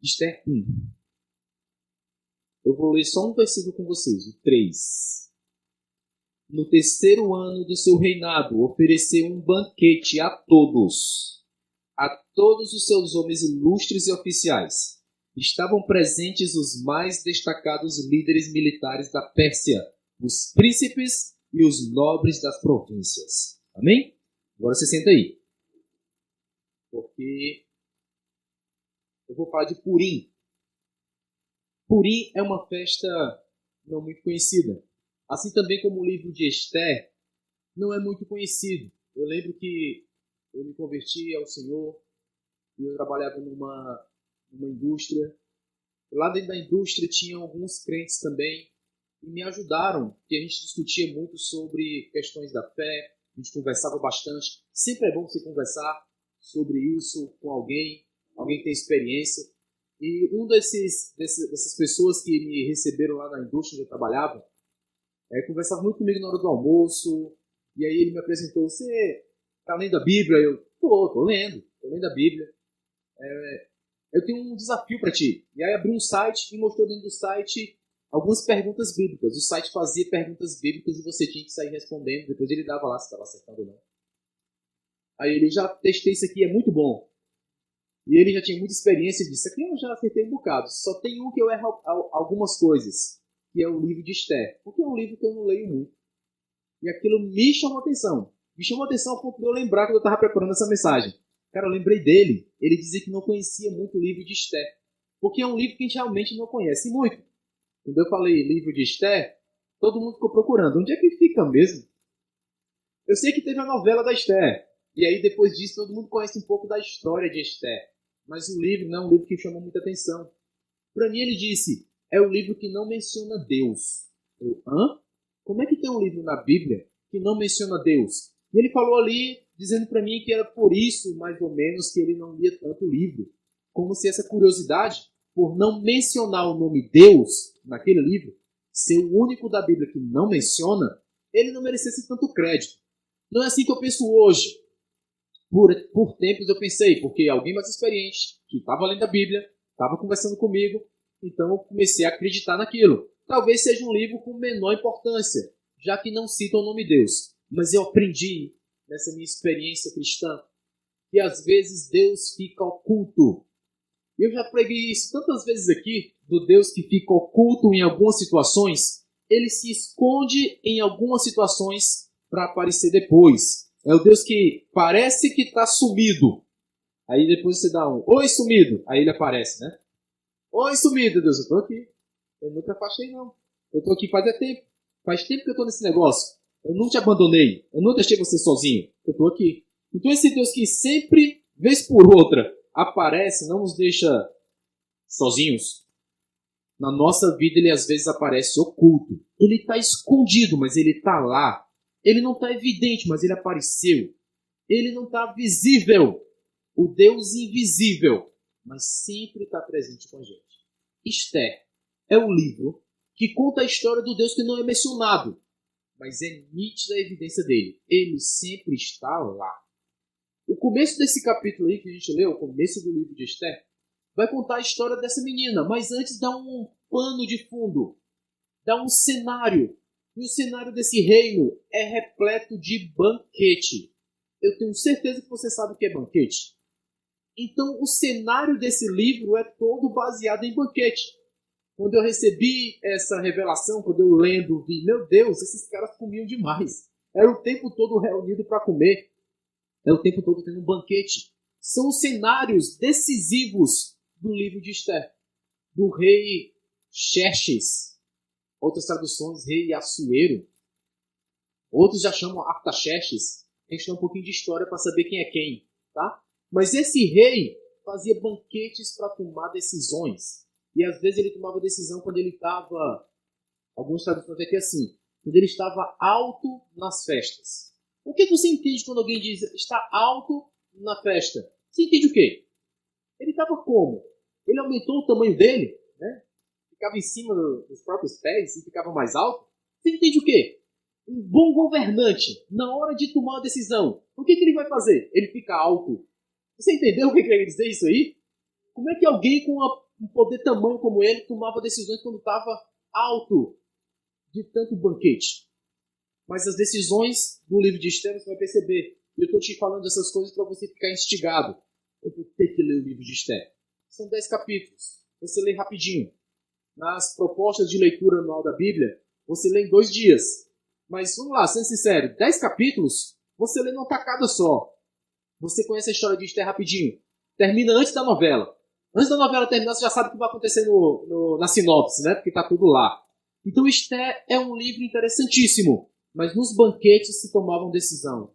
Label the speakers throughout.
Speaker 1: Esther 1. Eu vou ler só um versículo com vocês, o 3. No terceiro ano do seu reinado, ofereceu um banquete a todos os seus homens ilustres e oficiais. Estavam presentes os mais destacados líderes militares da Pérsia, os príncipes e os nobres das províncias. Amém? Agora você senta aí. Porque eu vou falar de Purim. Purim é uma festa não muito conhecida. Assim também como o livro de Esther não é muito conhecido. Eu lembro que eu me converti ao Senhor e eu trabalhava numa indústria. Lá dentro da indústria tinha alguns crentes também e me ajudaram, porque a gente discutia muito sobre questões da fé, a gente conversava bastante. Sempre é bom você conversar sobre isso com alguém que tem experiência. E dessas pessoas que me receberam lá na indústria onde eu trabalhava, conversava muito comigo na hora do almoço, e aí ele me apresentou: você está lendo a Bíblia? Eu, tô lendo a Bíblia. Eu tenho um desafio para ti. E aí abriu um site e mostrou dentro do site algumas perguntas bíblicas. O site fazia perguntas bíblicas e você tinha que sair respondendo. Depois ele dava lá se estava acertando ou não. Aí ele: já testei isso aqui, é muito bom. E ele já tinha muita experiência disso. Aqui eu já acertei um bocado. Só tem um que eu erro algumas coisas, que é o livro de Esther. Porque é um livro que eu não leio muito. E aquilo me chamou a atenção. Me chamou a atenção a ponto de eu lembrar quando eu estava preparando essa mensagem. Cara, eu lembrei dele. Ele dizia que não conhecia muito o livro de Esther. Porque é um livro que a gente realmente não conhece muito. Quando eu falei livro de Esther, todo mundo ficou procurando. Onde é que fica mesmo? Eu sei que teve a novela da Esther. E aí, depois disso, todo mundo conhece um pouco da história de Esther. Mas o livro não é um livro que chamou muita atenção. Para mim, ele disse: é o livro que não menciona Deus. Eu, hã? Como é que tem um livro na Bíblia que não menciona Deus? E ele falou ali, dizendo para mim que era por isso, mais ou menos, que ele não lia tanto o livro. Como se essa curiosidade, por não mencionar o nome Deus naquele livro, ser o único da Bíblia que não menciona, ele não merecesse tanto crédito. Não é assim que eu penso hoje. Por tempos eu pensei, porque alguém mais experiente, que estava lendo a Bíblia, estava conversando comigo, então eu comecei a acreditar naquilo. Talvez seja um livro com menor importância, já que não cita o nome de Deus. Mas eu aprendi, nessa minha experiência cristã, que às vezes Deus fica oculto. Eu já preguei isso tantas vezes aqui, do Deus que fica oculto em algumas situações. Ele se esconde em algumas situações para aparecer depois. É o Deus que parece que está sumido. Aí depois você dá um: oi, sumido. Aí ele aparece, né? Oi, sumido, Deus, eu estou aqui. Eu nunca afastei, não. Eu estou aqui faz tempo. Faz tempo que eu estou nesse negócio. Eu não te abandonei. Eu não deixei você sozinho. Eu estou aqui. Então esse Deus que sempre, vez por outra, aparece, não nos deixa sozinhos. Na nossa vida ele às vezes aparece oculto. Ele está escondido, mas ele está lá. Ele não está evidente, mas ele apareceu. Ele não está visível. O Deus invisível, mas sempre está presente com a gente. Esther é um livro que conta a história do Deus que não é mencionado, mas é nítida a evidência dele. Ele sempre está lá. O começo desse capítulo aí que a gente leu, o começo do livro de Esther, vai contar a história dessa menina, mas antes dá um pano de fundo, dá um cenário. E o cenário desse reino é repleto de banquete. Eu tenho certeza que você sabe o que é banquete. Então, o cenário desse livro é todo baseado em banquete. Quando eu recebi essa revelação, quando eu lendo, vi: meu Deus, esses caras comiam demais. Era o tempo todo reunido para comer. Era o tempo todo tendo um banquete. São os cenários decisivos do livro de Esther. Do rei Xerxes. Outras traduções, rei Assuero. Outros já chamam Artaxerxes. A gente tem um pouquinho de história para saber quem é quem, tá? Mas esse rei fazia banquetes para tomar decisões. E às vezes ele tomava decisão quando ele estava, alguns traduções aqui assim, quando ele estava alto nas festas. O que você entende quando alguém diz está alto na festa? Você entende o quê? Ele estava como? Ele aumentou o tamanho dele, né? Ficava em cima dos próprios pés e ficava mais alto. Você entende o quê? Um bom governante, na hora de tomar uma decisão, o que ele vai fazer? Ele fica alto. Você entendeu o que ele quer dizer isso aí? Como é que alguém com um poder tamanho como ele, tomava decisões quando estava alto de tanto banquete. Mas as decisões do livro de Esther, você vai perceber. Eu estou te falando dessas coisas para você ficar instigado. Eu vou ter que ler o livro de Esther. São 10 capítulos. Você lê rapidinho. Nas propostas de leitura anual da Bíblia, você lê em 2 dias. Mas vamos lá, sendo sincero, 10 capítulos, você lê numa tacada só. Você conhece a história de Esther rapidinho. Termina antes da novela. Antes da novela terminar, você já sabe o que vai acontecer na sinopse, né? Porque está tudo lá. Então Esther é um livro interessantíssimo. Mas nos banquetes se tomavam decisão.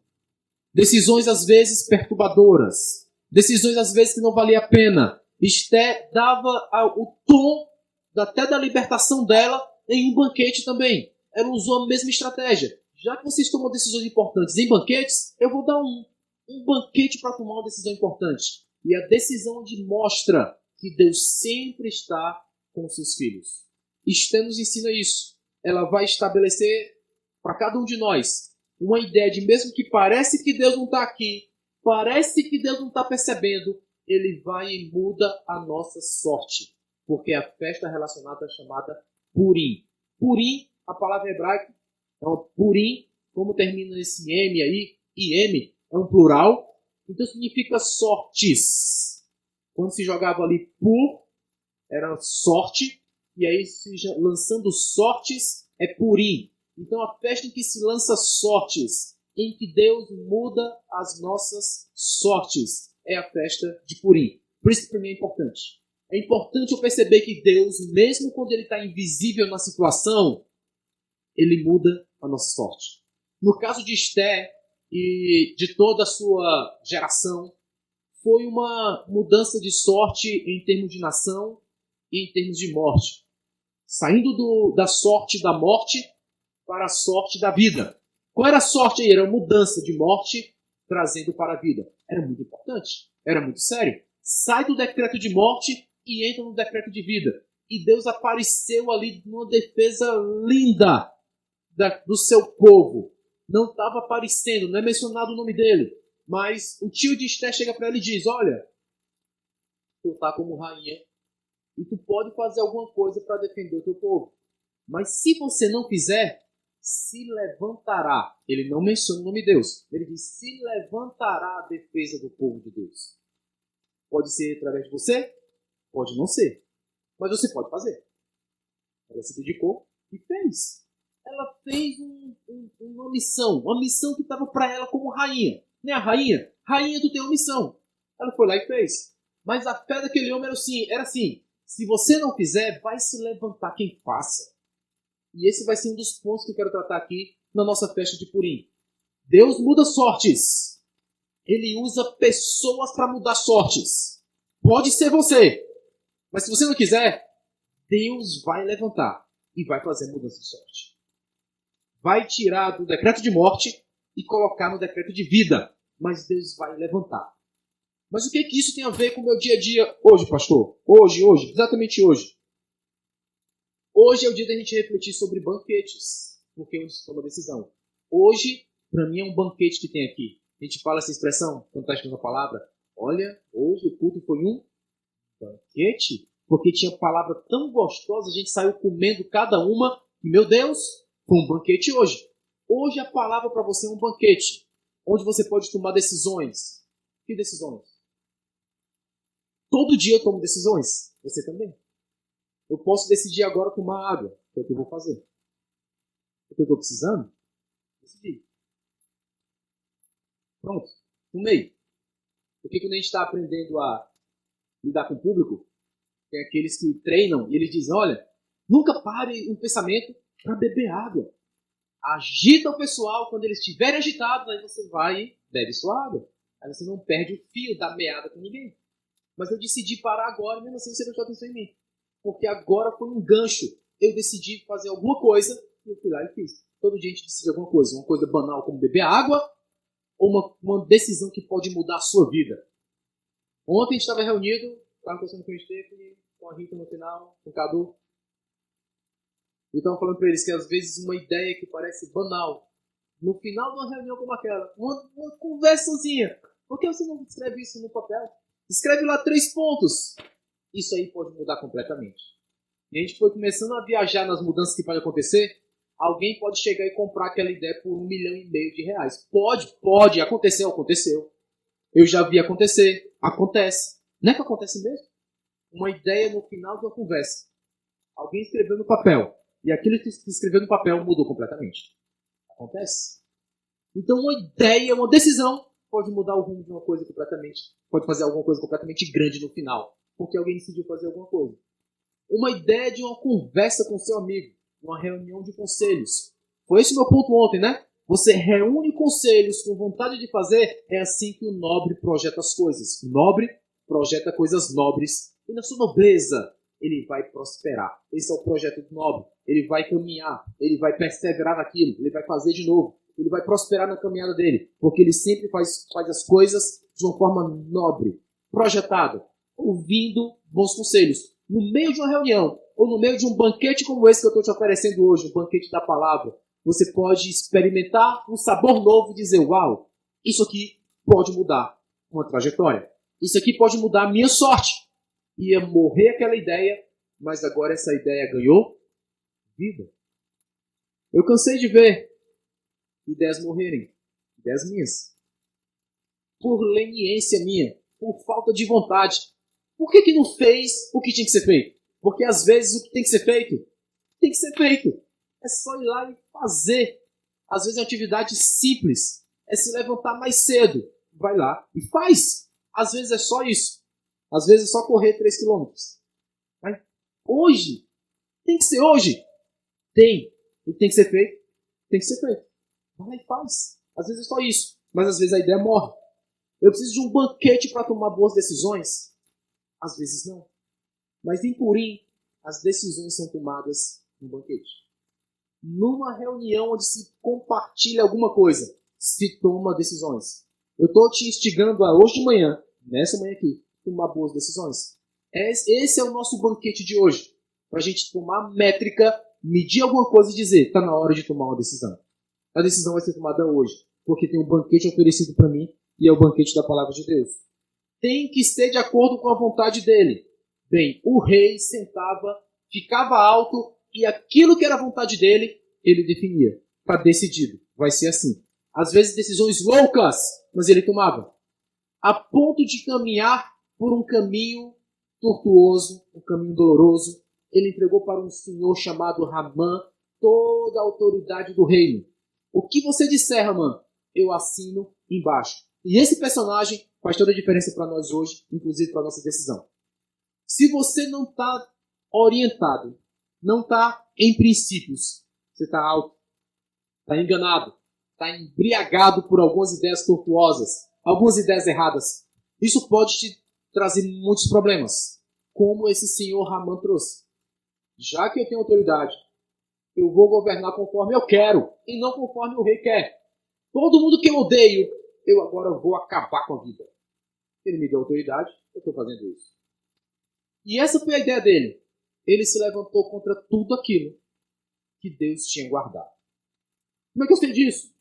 Speaker 1: Decisões às vezes perturbadoras. Decisões às vezes que não valia a pena. Esther dava o tom até da libertação dela em um banquete também. Ela usou a mesma estratégia. Já que vocês tomam decisões importantes em banquetes, eu vou dar um banquete para tomar uma decisão importante. E a decisão onde mostra que Deus sempre está com os seus filhos. Esther nos ensina isso. Ela vai estabelecer para cada um de nós uma ideia de mesmo que parece que Deus não está aqui, parece que Deus não está percebendo, Ele vai e muda a nossa sorte. Porque a festa relacionada é chamada Purim. Purim, a palavra hebraica, então, Purim, como termina esse M aí, IM, é um plural, então significa sortes. Quando se jogava ali pur, era sorte, e aí lançando sortes é Purim. Então a festa em que se lança sortes, em que Deus muda as nossas sortes, é a festa de Purim. Por isso que para mim é importante. É importante eu perceber que Deus, mesmo quando Ele está invisível na situação, Ele muda a nossa sorte. No caso de Esther e de toda a sua geração, foi uma mudança de sorte em termos de nação e em termos de morte. Saindo da sorte da morte para a sorte da vida. Qual era a sorte aí? Era a mudança de morte trazendo para a vida. Era muito importante. Era muito sério. Sai do decreto de morte e entra no decreto de vida. E Deus apareceu ali numa defesa linda do seu povo. Não estava aparecendo, não é mencionado o nome dele. Mas o tio de Esther chega para ele e diz, olha, tu está como rainha e tu pode fazer alguma coisa para defender o teu povo. Mas se você não fizer, se levantará. Ele não menciona o nome de Deus. Ele diz, se levantará a defesa do povo de Deus. Pode ser através de você, pode não ser. Mas você pode fazer. Ela se dedicou e fez. Ela fez uma missão que estava para ela como rainha. Né, a rainha? Rainha, tu tem uma missão. Ela foi lá e fez. Mas a fé daquele homem era assim, se você não fizer, vai se levantar quem faça. E esse vai ser um dos pontos que eu quero tratar aqui na nossa festa de Purim. Deus muda sortes. Ele usa pessoas para mudar sortes. Pode ser você. Mas se você não quiser, Deus vai levantar e vai fazer mudança de sorte. Vai tirar do decreto de morte e colocar no decreto de vida. Mas Deus vai levantar. Mas o que isso tem a ver com o meu dia a dia hoje, pastor? Hoje, exatamente hoje. Hoje é o dia da gente refletir sobre banquetes, porque onde se toma decisão. Hoje, para mim, é um banquete que tem aqui. A gente fala essa expressão, quando está escrito a palavra, olha, hoje o culto foi um banquete, porque tinha palavra tão gostosa, a gente saiu comendo cada uma, e meu Deus, foi um banquete hoje. Hoje a palavra para você é um banquete, onde você pode tomar decisões. Que decisões? Todo dia eu tomo decisões, você também. Eu posso decidir agora tomar água, que é o que eu vou fazer. O que eu estou precisando? Decidi. Pronto, tomei. Porque quando a gente está aprendendo a lidar com o público, tem aqueles que treinam e eles dizem, olha, nunca pare um pensamento para beber água. Agita o pessoal, quando eles estiverem agitados, aí você vai e bebe sua água. Aí você não perde o fio da meada com ninguém. Mas eu decidi parar agora, mesmo assim você prestou atenção em mim. Porque agora foi um gancho. Eu decidi fazer alguma coisa e eu fui lá e fiz. Todo dia a gente decide alguma coisa. Uma coisa banal como beber água ou uma decisão que pode mudar a sua vida. Ontem a gente estava reunido, estava conversando com o Stephanie, com a Rita no final, com o Cadu. E estavam falando para eles que às vezes uma ideia que parece banal, no final de uma reunião como aquela, uma conversazinha, por que você não escreve isso no papel? Escreve lá 3 pontos. isso aí pode mudar completamente. E a gente foi começando a viajar nas mudanças que podem acontecer. Alguém pode chegar e comprar aquela ideia por R$ 1,5 milhão. Pode. Aconteceu. Eu já vi acontecer. Acontece. Não é que acontece mesmo? Uma ideia no final de uma conversa. Alguém escreveu no papel. E aquilo que escreveu no papel mudou completamente. Acontece. Então uma ideia, uma decisão pode mudar o rumo de uma coisa completamente. Pode fazer alguma coisa completamente grande no final. Porque alguém decidiu fazer alguma coisa. Uma ideia de uma conversa com seu amigo. Uma reunião de conselhos. Foi esse o meu ponto ontem, né? Você reúne conselhos com vontade de fazer. É assim que o nobre projeta as coisas. O nobre projeta coisas nobres. E na sua nobreza, ele vai prosperar. Esse é o projeto do nobre. Ele vai caminhar. Ele vai perseverar naquilo. Ele vai fazer de novo. Ele vai prosperar na caminhada dele. Porque ele sempre faz as coisas de uma forma nobre. Projetada. Ouvindo bons conselhos. No meio de uma reunião, ou no meio de um banquete como esse que eu estou te oferecendo hoje, um banquete da palavra, você pode experimentar um sabor novo e dizer, uau, isso aqui pode mudar uma trajetória. Isso aqui pode mudar a minha sorte. Ia morrer aquela ideia, mas agora essa ideia ganhou vida. Eu cansei de ver ideias morrerem, ideias minhas, por leniência minha, por falta de vontade. Por que não fez o que tinha que ser feito? Porque às vezes o que tem que ser feito, tem que ser feito. É só ir lá e fazer. Às vezes é uma atividade simples. É se levantar mais cedo. Vai lá e faz. Às vezes é só isso. Às vezes é só correr 3 quilômetros. Mas hoje, tem que ser hoje. Tem. O que tem que ser feito, tem que ser feito. Vai lá e faz. Às vezes é só isso. Mas às vezes a ideia morre. Eu preciso de um banquete para tomar boas decisões. Às vezes não. Mas em Purim, as decisões são tomadas no banquete. Numa reunião onde se compartilha alguma coisa, se toma decisões. Eu estou te instigando a hoje de manhã, nessa manhã aqui, tomar boas decisões. Esse é o nosso banquete de hoje. Para a gente tomar métrica, medir alguma coisa e dizer, está na hora de tomar uma decisão. A decisão vai ser tomada hoje, porque tem um banquete oferecido para mim e é o banquete da palavra de Deus. Tem que ser de acordo com a vontade dele. Bem, o rei sentava, ficava alto e aquilo que era a vontade dele, ele definia. Está decidido. Vai ser assim. Às vezes decisões loucas, mas ele tomava. A ponto de caminhar por um caminho tortuoso, um caminho doloroso, ele entregou para um senhor chamado Ramã toda a autoridade do reino. O que você disser, Ramã, eu assino embaixo. E esse personagem faz toda a diferença para nós hoje, inclusive para a nossa decisão. Se você não está orientado, não está em princípios, você está alto, está enganado, está embriagado por algumas ideias tortuosas, algumas ideias erradas. Isso pode te trazer muitos problemas, como esse senhor Ramã trouxe. Já que eu tenho autoridade, eu vou governar conforme eu quero e não conforme o rei quer. Todo mundo que eu odeio, eu agora vou acabar com a vida. Ele me deu autoridade, eu estou fazendo isso. E essa foi a ideia dele. Ele se levantou contra tudo aquilo que Deus tinha guardado. Como é que eu sei disso?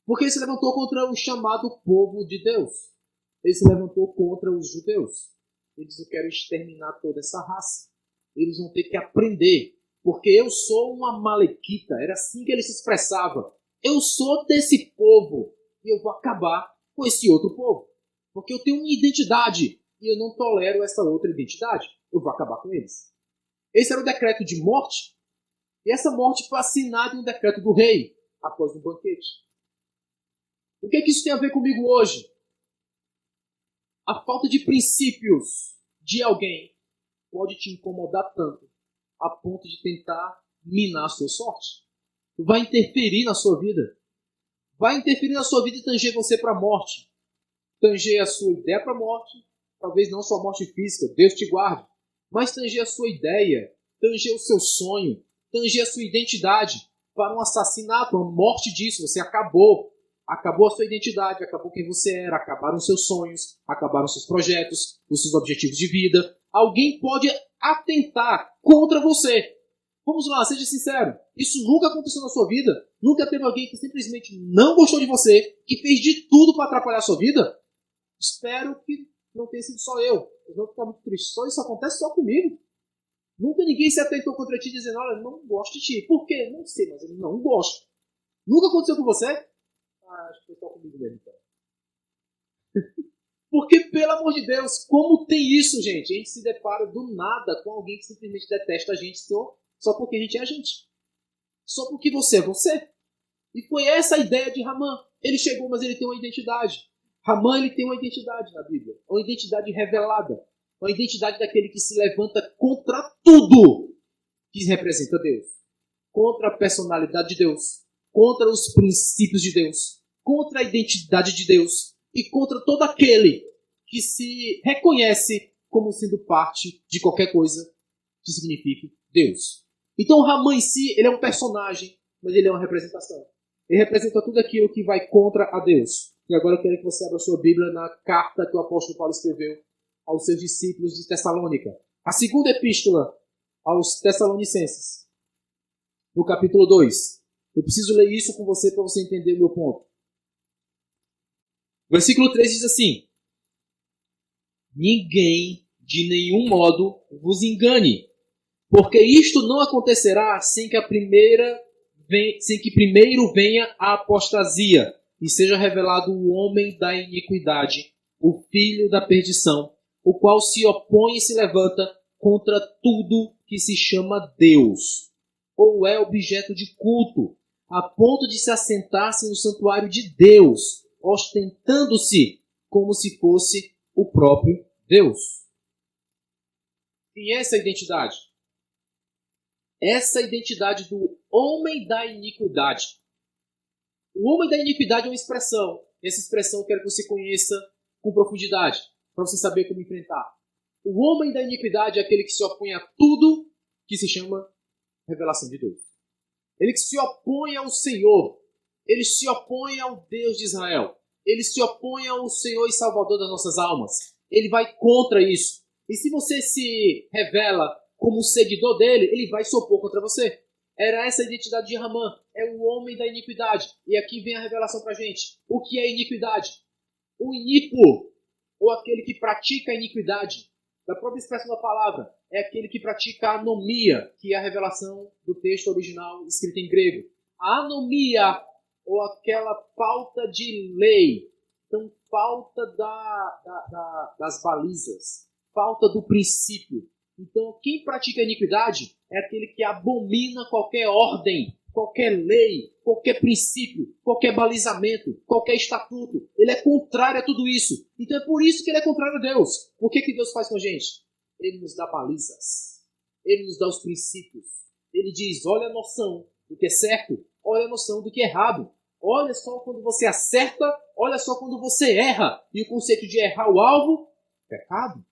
Speaker 1: Porque ele se levantou contra o chamado povo de Deus. Ele se levantou contra os judeus. Ele disse, eu quero exterminar toda essa raça. Eles vão ter que aprender. Porque eu sou uma amalequita. Era assim que ele se expressava. Eu sou desse povo. E eu vou acabar com esse outro povo. Porque eu tenho uma identidade. E eu não tolero essa outra identidade. Eu vou acabar com eles. Esse era o decreto de morte. E essa morte foi assinada em um decreto do rei. Após um banquete. O que é que isso tem a ver comigo hoje? A falta de princípios de alguém pode te incomodar tanto a ponto de tentar minar a sua sorte. Vai interferir na sua vida. Vai interferir na sua vida e tanger você para a morte. Tanger a sua ideia para a morte. Talvez não sua morte física, Deus te guarde. Mas tanger a sua ideia, tanger o seu sonho, tanger a sua identidade para um assassinato, uma morte disso. Você acabou. Acabou a sua identidade, acabou quem você era, acabaram os seus sonhos, acabaram os seus projetos, os seus objetivos de vida. Alguém pode atentar contra você. Vamos lá, seja sincero. Isso nunca aconteceu na sua vida? Nunca teve alguém que simplesmente não gostou de você, que fez de tudo para atrapalhar a sua vida? Espero que não tenha sido só eu. Eu vou ficar muito triste. Só isso acontece só comigo. Nunca ninguém se atentou contra ti dizendo, olha, eu não gosto de ti. Por quê? Não sei, mas eu não gosto. Nunca aconteceu com você? Ah, acho que foi só comigo mesmo, então. Porque, pelo amor de Deus, como tem isso, gente? A gente se depara do nada com alguém que simplesmente detesta a gente só porque a gente é a gente. Só porque você é você. E foi essa a ideia de Ramã. Ele chegou, mas ele tem uma identidade. Ramã, ele tem uma identidade na Bíblia. Uma identidade revelada. Uma identidade daquele que se levanta contra tudo que representa Deus. Contra a personalidade de Deus. Contra os princípios de Deus. Contra a identidade de Deus. E contra todo aquele que se reconhece como sendo parte de qualquer coisa que signifique Deus. Então Ramã em si, ele é um personagem, mas ele é uma representação. Ele representa tudo aquilo que vai contra a Deus. E agora eu quero que você abra a sua Bíblia na carta que o apóstolo Paulo escreveu aos seus discípulos de Tessalônica. A segunda epístola aos Tessalonicenses, no capítulo 2. Eu preciso ler isso com você para você entender o meu ponto. O versículo 3 diz assim: ninguém de nenhum modo vos engane, porque isto não acontecerá sem que primeiro venha a apostasia e seja revelado o homem da iniquidade, o filho da perdição, o qual se opõe e se levanta contra tudo que se chama Deus, ou é objeto de culto, a ponto de se assentar-se no santuário de Deus, ostentando-se como se fosse o próprio Deus. E essa identidade? Essa identidade do homem da iniquidade. O homem da iniquidade é uma expressão. Essa expressão eu quero que você conheça com profundidade, para você saber como enfrentar. O homem da iniquidade é aquele que se opõe a tudo que se chama revelação de Deus. Ele que se opõe ao Senhor. Ele se opõe ao Deus de Israel. Ele se opõe ao Senhor e Salvador das nossas almas. Ele vai contra isso. E se você se revela como seguidor dele, ele vai se opor contra você. Era essa a identidade de Ramã. É o homem da iniquidade. E aqui vem a revelação para a gente. O que é iniquidade? O iníquo, ou aquele que pratica a iniquidade, da própria expressão da palavra, é aquele que pratica a anomia, que é a revelação do texto original escrito em grego. A anomia, ou aquela falta de lei. Então, falta das balizas, falta do princípio. Então, quem pratica a iniquidade é aquele que abomina qualquer ordem, qualquer lei, qualquer princípio, qualquer balizamento, qualquer estatuto. Ele é contrário a tudo isso. Então é por isso que ele é contrário a Deus. O que Deus faz com a gente? Ele nos dá balizas. Ele nos dá os princípios. Ele diz, olha a noção do que é certo, olha a noção do que é errado. Olha só quando você acerta, olha só quando você erra. E o conceito de errar o alvo, pecado.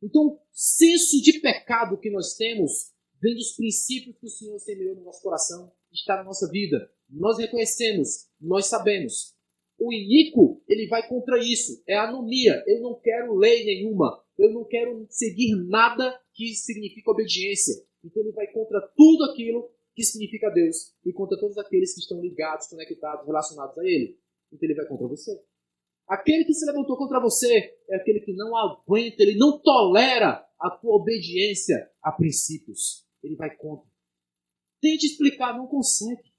Speaker 1: Então, o senso de pecado que nós temos vem dos princípios que o Senhor semeou no nosso coração, está na nossa vida. Nós reconhecemos, nós sabemos. O iníquo, ele vai contra isso. É anomia. Eu não quero lei nenhuma. Eu não quero seguir nada que signifique obediência. Então ele vai contra tudo aquilo que significa Deus e contra todos aqueles que estão ligados, conectados, relacionados a ele. Então ele vai contra você. Aquele que se levantou contra você é aquele que não aguenta, ele não tolera a tua obediência a princípios. Ele vai contra. Tente explicar, não consegue.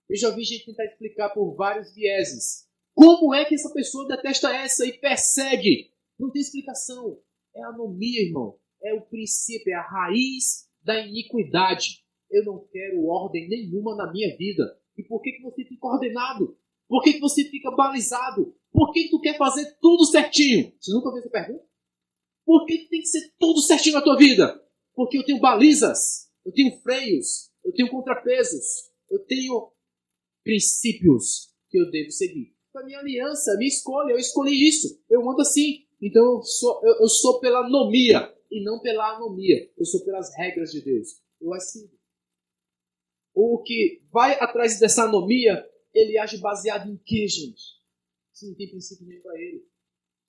Speaker 1: Eu já vi gente tentar explicar por vários vieses. Como é que essa pessoa detesta essa e persegue? Não tem explicação. É a anomia, irmão. É o princípio, é a raiz da iniquidade. Eu não quero ordem nenhuma na minha vida. E por que você fica ordenado? Por que você fica balizado? Por que tu quer fazer tudo certinho? Você nunca fez essa pergunta? Por que tem que ser tudo certinho na tua vida? Porque eu tenho balizas, eu tenho freios, eu tenho contrapesos, eu tenho princípios que eu devo seguir. A minha aliança, a minha escolha, eu escolhi isso. Eu ando assim. Então eu sou pela anomia e não pela anomia. Eu sou pelas regras de Deus. Eu as sigo. O que vai atrás dessa anomia, ele age baseado em quê, gente? Se não tem princípio nenhum para ele.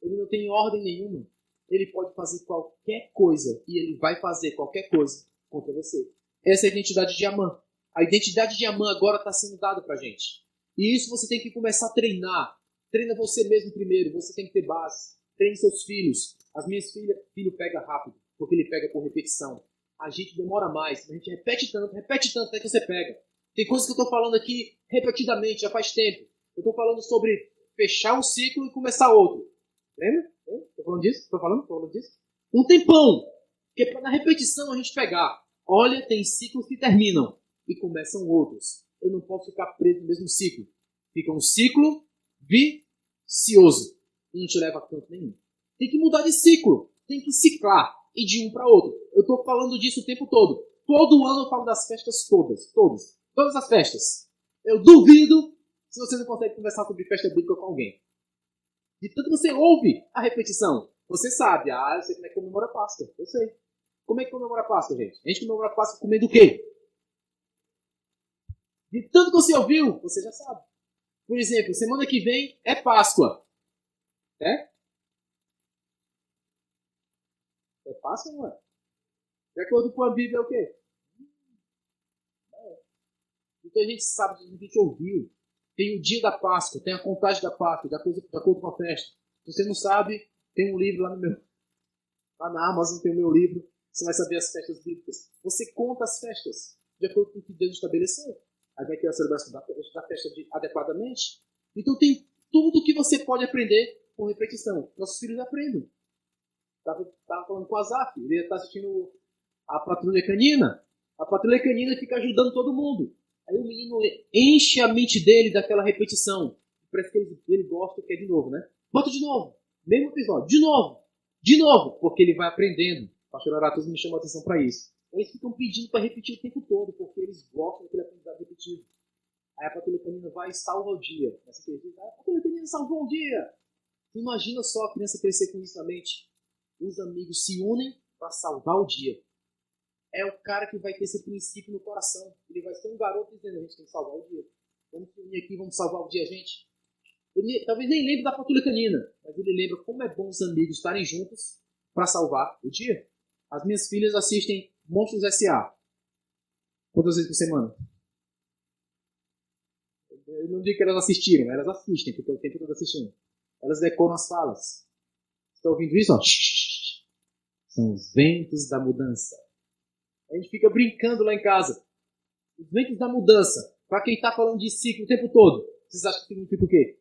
Speaker 1: Ele não tem ordem nenhuma. Ele pode fazer qualquer coisa e ele vai fazer qualquer coisa contra você. Essa é a identidade de Amã. A identidade de Amã agora está sendo dada para a gente. E isso você tem que começar a treinar. Treina você mesmo primeiro. Você tem que ter base. treine seus filhos. As minhas filhas, filho pega rápido, porque ele pega por repetição. A gente demora mais, a gente repete tanto até que você pega. Tem coisas que eu estou falando aqui repetidamente, já faz tempo. Eu estou falando sobre fechar um ciclo e começar outro. Lembra? Estou falando disso? Estou falando disso? Um tempão. Que é para na repetição a gente pegar. Olha, tem ciclos que terminam e começam outros. Eu não posso ficar preso no mesmo ciclo. Fica um ciclo vicioso. Não te leva a canto nenhum. Tem que mudar de ciclo. Tem que ciclar. E de um para outro. Eu estou falando disso o tempo todo. Todo ano eu falo das festas todas. Todas as festas. Eu duvido se você não consegue conversar sobre festa bíblica com alguém. De tanto você ouve a repetição. Você sabe. Eu sei como é que comemora a Páscoa. Eu sei. Como é que comemora a Páscoa, gente? A gente comemora a Páscoa comendo o quê? De tanto que você ouviu, você já sabe. Por exemplo, semana que vem é Páscoa. É? É Páscoa ou não é? De acordo com a Bíblia é o quê? Então a gente sabe, a gente ouviu. Tem o dia da Páscoa, tem a contagem da Páscoa, de acordo com a festa. Se você não sabe, tem um livro lá na Amazon tem o meu livro. Você vai saber as festas bíblicas. Você conta as festas de acordo com o que Deus estabeleceu. Aí vai ter a celebração da festa adequadamente. Então tem tudo que você pode aprender com repetição. Nossos filhos aprendem. Estava falando com o Azaf, ele está assistindo a Patrulha Canina. A Patrulha Canina fica ajudando todo mundo. Aí o menino enche a mente dele daquela repetição. Parece que ele gosta e quer de novo, né? Bota de novo. Mesmo episódio. De novo. Porque ele vai aprendendo. O pastor Aratus me chamou a atenção para isso. Eles ficam pedindo para repetir o tempo todo, porque eles gostam daquele aprendizado repetido. Aí a Patrulha Canina vai e salva o dia. A Patrulha Canina salvou o dia. Imagina só a criança crescer com isso na mente. Os amigos se unem para salvar o dia. É o cara que vai ter esse princípio no coração. Ele vai ser um garoto dizendo, a gente tem que salvar o dia. Vamos se unir aqui, vamos salvar o dia, gente. Ele talvez nem lembre da Patrulha Canina, mas ele lembra como é bom os amigos estarem juntos para salvar o dia. As minhas filhas assistem Monstros S.A. Quantas vezes por semana? Eu não digo que elas assistiram, elas assistem, porque eu tempo todo assistindo. Elas decoram as falas. Está ouvindo isso? Ó? São os ventos da mudança. A gente fica brincando lá em casa. Os ventos da mudança. Para quem está falando de ciclo o tempo todo. Vocês acham que significa o quê?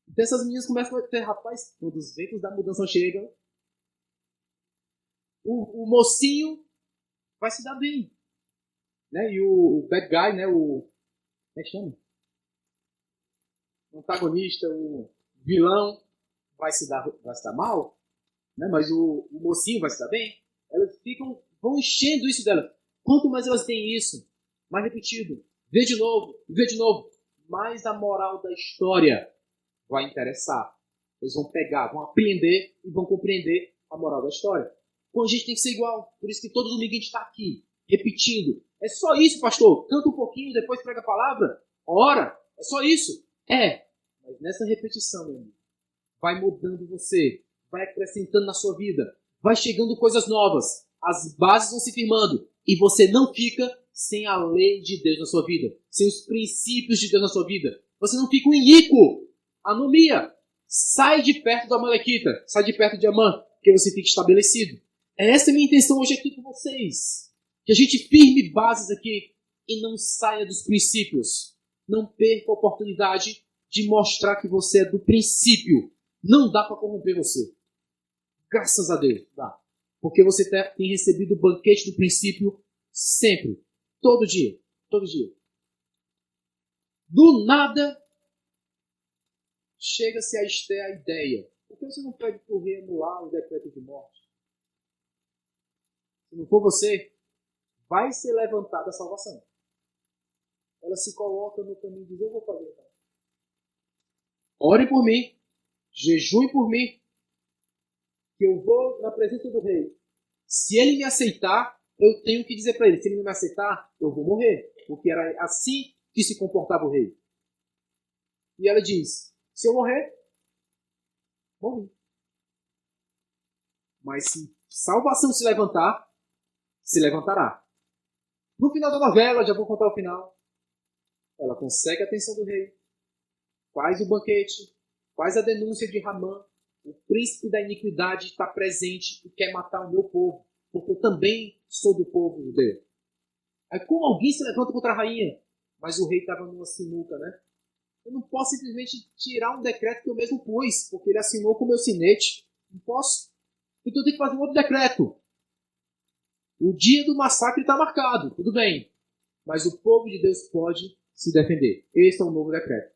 Speaker 1: Então essas meninas começam a ter, rapaz, quando os ventos da mudança chegam, o mocinho vai se dar bem. Né? E o bad guy, né? Como é que chama? O antagonista, o vilão, vai se dar mal. Né? Mas o mocinho vai se dar bem. Elas vão enchendo isso delas. Quanto mais elas têm isso, mais repetido, vê de novo, mais a moral da história vai interessar. Eles vão pegar, vão aprender e vão compreender a moral da história. Então a gente tem que ser igual. Por isso que todo domingo a gente está aqui, repetindo. É só isso, pastor? Canta um pouquinho, depois prega a palavra? Ora, é só isso? É. Mas nessa repetição, meu amigo, vai mudando você, vai acrescentando na sua vida, vai chegando coisas novas, as bases vão se firmando e você não fica sem a lei de Deus na sua vida, sem os princípios de Deus na sua vida. Você não fica um iníquo, anomia. Sai de perto da Amalequita, sai de perto de Amã, que você fique estabelecido. Essa é a minha intenção hoje aqui com vocês. Que a gente firme bases aqui e não saia dos princípios. Não perca a oportunidade de mostrar que você é do princípio. Não dá para corromper você. Graças a Deus, dá. Porque você tem recebido o banquete do princípio sempre. Todo dia. Todo dia. Do nada, chega-se a Esther a ideia. Por que você não pede para o rei anular o decreto de morte? Se não for você, vai ser levantada a salvação. Ela se coloca no caminho e diz, eu vou fazer. Então. Ore por mim, jejue por mim, que eu vou na presença do rei. Se ele me aceitar, eu tenho que dizer para ele, se ele não me aceitar, eu vou morrer. Porque era assim que se comportava o rei. E ela diz, se eu morrer, morri. Mas se salvação se levantar, se levantará. No final da novela, já vou contar o final, ela consegue a atenção do rei, faz o banquete, faz a denúncia de Ramã, O príncipe da iniquidade está presente e quer matar o meu povo, porque eu também sou do povo judeu. Aí como alguém se levanta contra a rainha? Mas o rei estava numa sinuca, né? Eu não posso simplesmente tirar um decreto que eu mesmo pus, porque ele assinou com o meu sinete. Não posso. Então eu tenho que fazer um outro decreto. O dia do massacre está marcado, tudo bem. Mas o povo de Deus pode se defender. Esse é o novo decreto.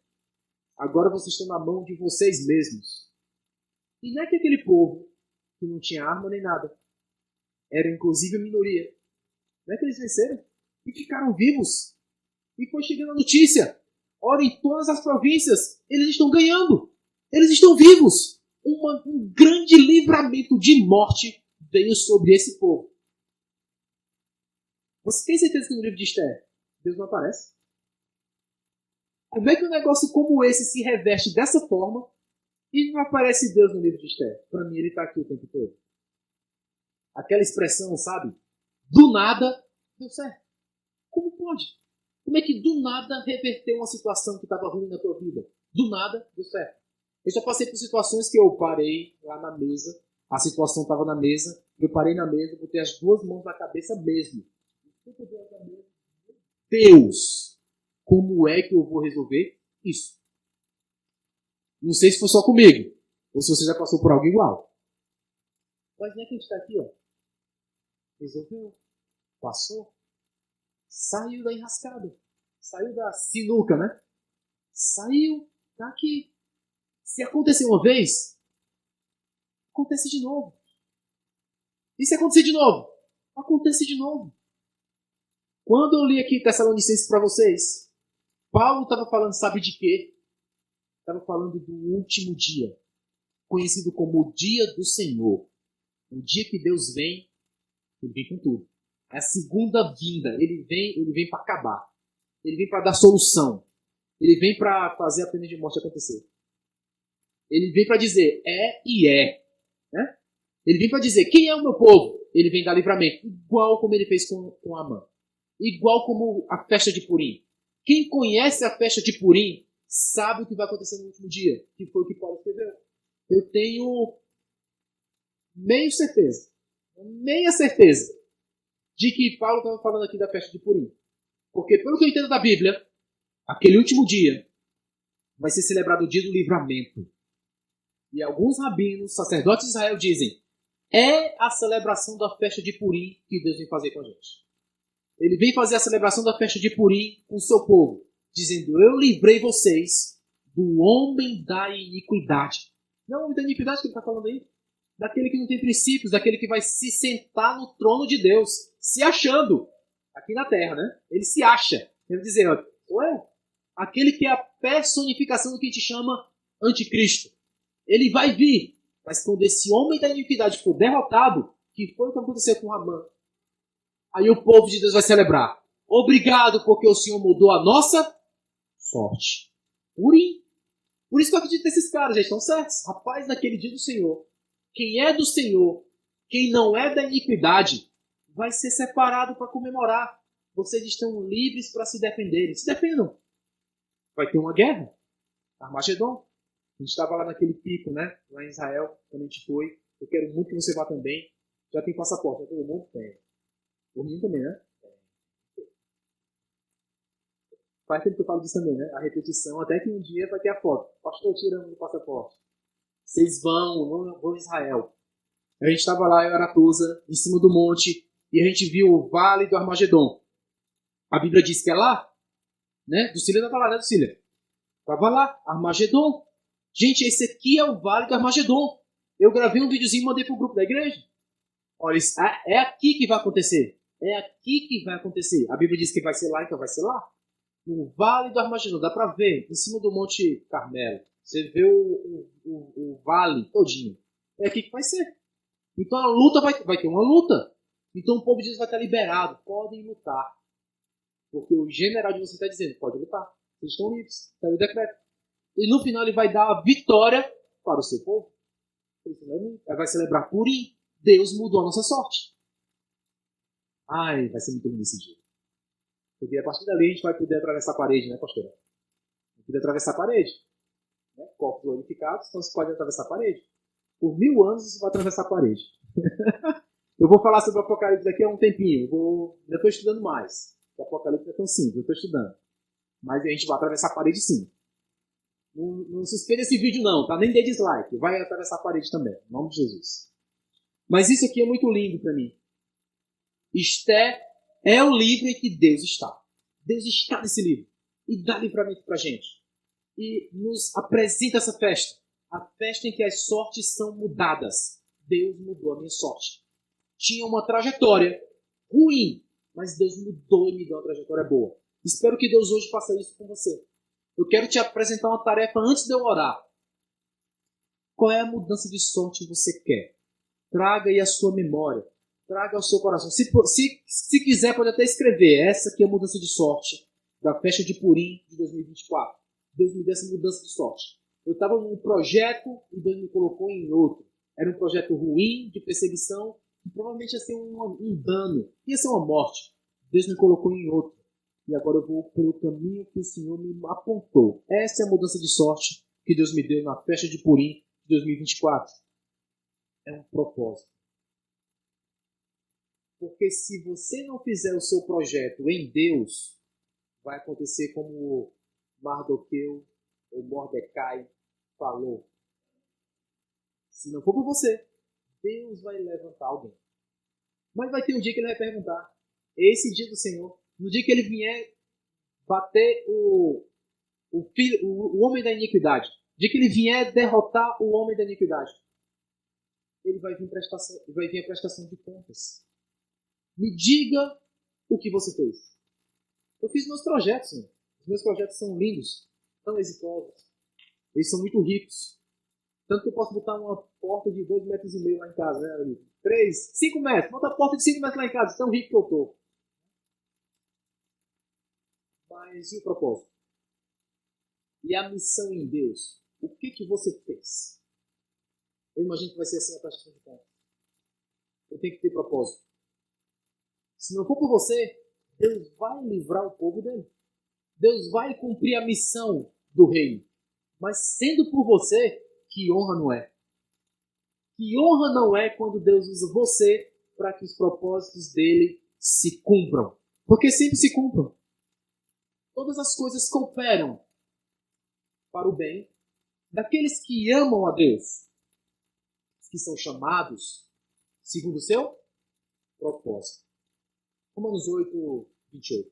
Speaker 1: Agora vocês estão na mão de vocês mesmos. E não é que aquele povo, que não tinha arma nem nada, era inclusive a minoria. Não é que eles venceram? E ficaram vivos. E foi chegando a notícia. Ora, em todas as províncias, eles estão ganhando. Eles estão vivos. Um grande livramento de morte veio sobre esse povo. Você tem certeza que no livro de Esther, Deus não aparece? Como é que um negócio como esse se reveste dessa forma e não aparece Deus no livro de Esther? Para mim, ele está aqui o tempo todo. Aquela expressão, sabe? Do nada, deu certo. Como pode? Como é que do nada reverteu uma situação que estava ruim na tua vida? Do nada, deu certo. Eu já passei por situações que eu parei lá na mesa, a situação estava na mesa, eu parei na mesa, botei as duas mãos na cabeça mesmo. Deus, como é que eu vou resolver isso? Não sei se foi só comigo, ou se você já passou por algo igual. Mas não é que a gente está aqui, ó. Resolveu, passou, saiu da enrascada, saiu da sinuca, né? Saiu, tá aqui. Se acontecer uma vez, acontece de novo. E se acontecer de novo? Acontece de novo. Quando eu li aqui Tessalonicenses para vocês, Paulo estava falando, sabe de quê? Estava falando do último dia, conhecido como o dia do Senhor. O dia que Deus vem, ele vem com tudo. É a segunda vinda. Ele vem para acabar. Ele vem para dar solução. Ele vem para fazer a pena de morte acontecer. Ele vem para dizer é e é. Né? Ele vem para dizer quem é o meu povo. Ele vem dar livramento. Igual como ele fez com Amã. Igual como a festa de Purim. Quem conhece a festa de Purim sabe o que vai acontecer no último dia. Que foi o que Paulo escreveu. Eu tenho meia certeza de que Paulo estava falando aqui da festa de Purim. Porque, pelo que eu entendo da Bíblia, aquele último dia vai ser celebrado o dia do livramento. E alguns rabinos, sacerdotes de Israel, dizem é a celebração da festa de Purim que Deus vem fazer com a gente. Ele vem fazer a celebração da festa de Purim com o seu povo, dizendo, eu livrei vocês do homem da iniquidade. Não é o homem da iniquidade que ele está falando aí? Daquele que não tem princípios, daquele que vai se sentar no trono de Deus, se achando, aqui na terra, né? Ele se acha. Ele vai dizer, ué, aquele que é a personificação do que a gente chama anticristo. Ele vai vir, mas quando esse homem da iniquidade for derrotado, que foi o que aconteceu com Amã, aí o povo de Deus vai celebrar. Obrigado, porque o Senhor mudou a nossa sorte. Purim. Por isso que eu acredito nesses caras, já estão certos. Rapaz, naquele dia do Senhor, quem é do Senhor, quem não é da iniquidade, vai ser separado para comemorar. Vocês estão livres para se defenderem. Se defendam. Vai ter uma guerra. Armagedon. A gente estava lá naquele pico, né? Lá em Israel, quando a gente foi. Eu quero muito que você vá também. Já tem passaporte, já todo mundo tem. O menino também, né? Faz tempo que eu falo disso também, né? A repetição, até que um dia vai ter a foto. Pastor, tirando o passaporte. Vocês vão a Israel. A gente estava lá em Aratusa, em cima do monte, e a gente viu o Vale do Armagedon. A Bíblia diz que é lá, né? Ducília estava lá, né, Ducília? Estava lá, Armagedon. Gente, esse aqui é o Vale do Armagedon. Eu gravei um videozinho e mandei para o grupo da igreja. Olha, é aqui que vai acontecer. É aqui que vai acontecer. A Bíblia diz que vai ser lá, então vai ser lá. No Vale do Armagedon, dá para ver, em cima do Monte Carmelo. Você vê o vale todinho. É aqui que vai ser. Então a luta vai ter uma luta. Então o povo de Deus vai estar liberado. Podem lutar. Porque o general de você está dizendo, pode lutar. Vocês estão livres. Está o decreto. E no final ele vai dar a vitória para o seu povo. Ele vai celebrar Purim. Deus mudou a nossa sorte. Ai, vai ser muito lindo esse dia. Porque a partir dali a gente vai poder atravessar a parede, né, pastora? Vai poder atravessar a parede. Né? Corpos glorificados, então você pode atravessar a parede. Por 1000 anos você vai atravessar a parede. Eu vou falar sobre o Apocalipse daqui a um tempinho. Ainda estou estudando mais. O Apocalipse é tão simples, eu estou estudando. Mas a gente vai atravessar a parede sim. Não suspenda esse vídeo não, tá? Nem dê dislike. Vai atravessar a parede também, em nome de Jesus. Mas isso aqui é muito lindo para mim. Esté é o livro em que Deus está. Deus está nesse livro. E dá livramento para a gente. E nos apresenta essa festa. A festa em que as sortes são mudadas. Deus mudou a minha sorte. Tinha uma trajetória ruim, mas Deus mudou e me deu uma trajetória boa. Espero que Deus hoje faça isso com você. Eu quero te apresentar uma tarefa antes de eu orar. Qual é a mudança de sorte que você quer? Traga aí a sua memória. Traga ao seu coração. Se quiser, pode até escrever. Essa aqui é a mudança de sorte da festa de Purim de 2024. Deus me deu essa mudança de sorte. Eu estava num projeto e Deus me colocou em outro. Era um projeto ruim, de perseguição, que provavelmente ia ser um dano, ia ser uma morte. Deus me colocou em outro. E agora eu vou pelo caminho que o Senhor me apontou. Essa é a mudança de sorte que Deus me deu na festa de Purim de 2024. É um propósito. Porque se você não fizer o seu projeto em Deus, vai acontecer como Mardoqueu ou Mordecai falou. Se não for por você, Deus vai levantar alguém. Mas vai ter um dia que ele vai perguntar. Esse dia do Senhor, no dia que ele vier bater o homem da iniquidade, no dia que ele vier derrotar o homem da iniquidade, ele vai vir a prestação de contas. Me diga o que você fez. Eu fiz meus projetos, Senhor. Os meus projetos são lindos, tão exitosos. Eles são muito ricos. Tanto que eu posso botar uma porta de 2,5 metros lá em casa, né? 3, 5 metros. Bota a porta de 5 metros lá em casa, tão rico que eu estou. Mas e o propósito? E a missão em Deus? O que você fez? Eu imagino que vai ser assim a prestação de contas. Eu tenho que ter propósito. Se não for por você, Deus vai livrar o povo dele. Deus vai cumprir a missão do reino. Mas sendo por você, que honra não é? Que honra não é quando Deus usa você para que os propósitos dele se cumpram. Porque sempre se cumpram. Todas as coisas cooperam para o bem daqueles que amam a Deus, que são chamados segundo o seu propósito. Romanos 8, 28.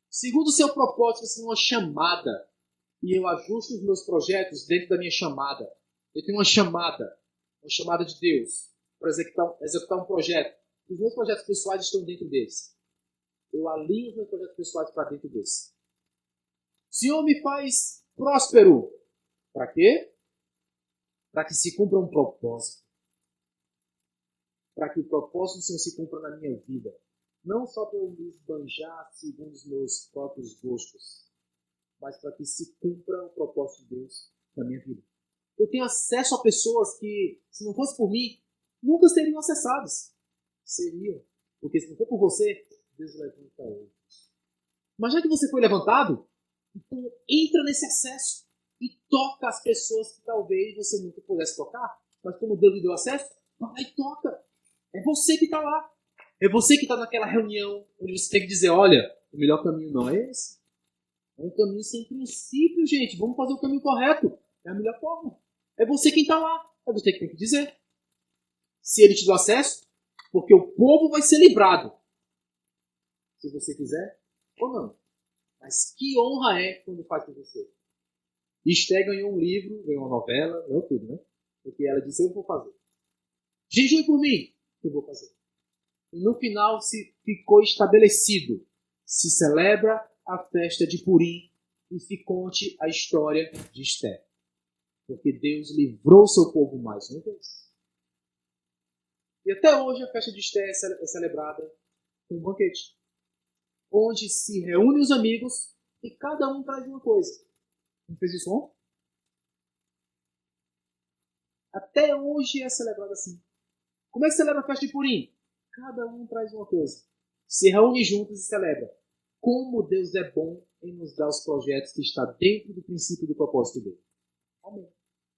Speaker 1: Segundo o seu propósito, você tem uma chamada. E eu ajusto os meus projetos dentro da minha chamada. Eu tenho uma chamada de Deus para executar um projeto. Os meus projetos pessoais estão dentro deles. Eu alinho os meus projetos pessoais para dentro deles. O Senhor me faz próspero. Para quê? Para que se cumpra um propósito. Para que o propósito do Senhor se cumpra na minha vida. Não só para eu me esbanjar segundo os meus próprios gostos, mas para que se cumpra o propósito de Deus na minha vida. Eu tenho acesso a pessoas que, se não fosse por mim, nunca seriam acessadas. Seriam. Porque se não for por você, Deus levanta outros. Mas já que você foi levantado, então entra nesse acesso e toca as pessoas que talvez você nunca pudesse tocar. Mas como Deus lhe deu acesso, vai lá e toca. É você que está lá. É você que está naquela reunião onde você tem que dizer, olha, o melhor caminho não é esse. É um caminho sem princípio, gente. Vamos fazer o caminho correto. É a melhor forma. É você quem está lá. É você que tem que dizer. Se ele te dá acesso, porque o povo vai ser livrado. Se você quiser ou não. Mas que honra é quando faz com você. Esté ganhou um livro, ganhou uma novela, ganhou tudo, né? Porque ela disse, eu vou fazer. Jejue por mim, eu vou fazer. E no final se ficou estabelecido. Se celebra a festa de Purim e se conte a história de Esté. Porque Deus livrou seu povo mais uma vez. E até hoje a festa de Esté é celebrada com um banquete. Onde se reúnem os amigos e cada um traz uma coisa. Não fez isso ontem? Até hoje é celebrado assim. Como é que celebra a festa de Purim? Cada um traz uma coisa. Se reúne juntos e celebra. Como Deus é bom em nos dar os projetos que está dentro do princípio e do propósito dele. Amém.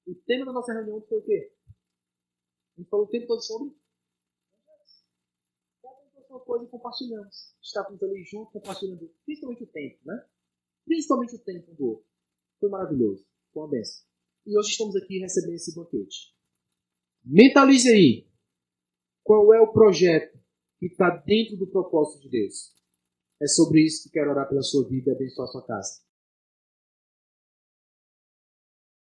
Speaker 1: O tema da nossa reunião foi o quê? A gente falou o tempo todo sobre uma coisa e compartilhamos. Estávamos ali juntos, compartilhando, principalmente o tempo, né? Principalmente o tempo um do outro. Foi maravilhoso. Foi uma benção. E hoje estamos aqui recebendo esse banquete. Mentalize aí. Qual é o projeto que está dentro do propósito de Deus? É sobre isso que quero orar pela sua vida e abençoar a sua casa.